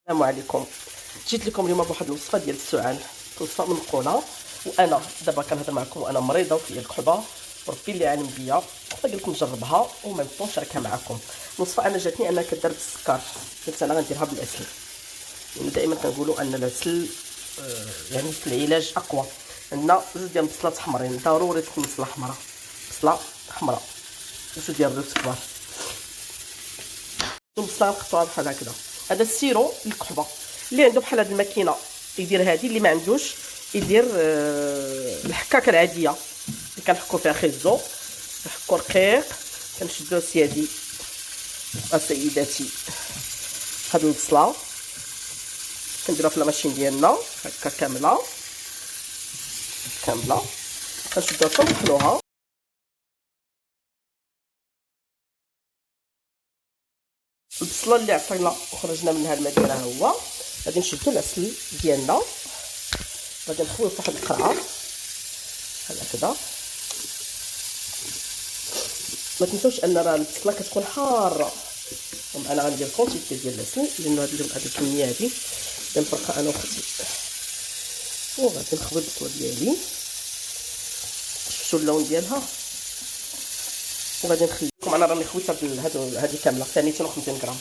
السلام عليكم. جيت لكم اليوم بواحد الوصفه ديال السعال، وصفه منقوله، وانا دابا كنهضر معكم وانا مريضه وفيا الكحبه وربي اللي عالم بيا، قلت لكم نجربها وما نبقاوش نشاركها معكم. الوصفه انا جاتني انها كدار بالسكر، قلت انا غنديرها بالعسل، يعني دائما كنقولوا ان العسل يعني في العلاج اقوى. عندنا زوج ديال البصلات حمرين، ضروري تكون بصله حمراء، بصله حمراء وزوج ديال الروز كبار. البصله نقطعوها بحال هكذا. هذا السيرو للكحبه، اللي عنده بحال هاد الماكينه يدير هذه، اللي ما عندوش يدير الحكاكه العاديه اللي كنحكو فيها خيزو، نحكو رقيق. كنشدو سيادي سيداتي هاد البصله كنديروها في الماشين ديالنا هكا كامله كنشدوها كنطحنوها. البصله اللي عطينا وخرجنا منها الماء ديالها هو غادي نشدو العسل ديالنا، غادي نخويو فواحد القرعه بحال هكذا. ما تنساوش ان راه البصله كتكون حاره، انا غندير كونتيتي ديال العسل لانه هاد الكميه هادي كنفرقها انا وختي، وغادي نخوي البصله ديالي. شفتوا اللون ديالها؟ وغادي نخليكم، انا راني خويت هذه كامله في 250 غرام،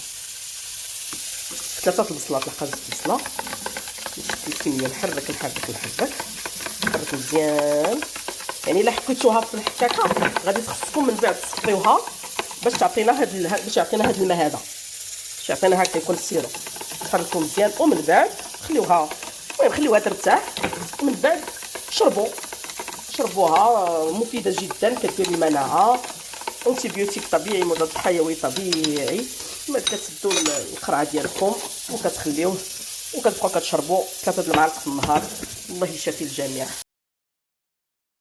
3 البصلات لقى 6 بصله. نشد الكميه، نحرك مزيان. يعني الا حكيتوها في الحكاكه غادي تخصكم من بعد تصفيوها باش تعطينا هاد الماء هذا، باش يعطينا هكا يكون السيرو. نحركو مزيان ومن بعد خليوها، المهم خليوها ترتاح ومن بعد شربوها. مفيده جدا، كدير المناعه، انتيبيوتيك طبيعي، مضاد حيوي طبيعي. بعد كتسدوا القرعه ديالكم وكتخليوه وكتبقاو كتشربوا 3 المعالق في النهار. الله يشافي الجميع.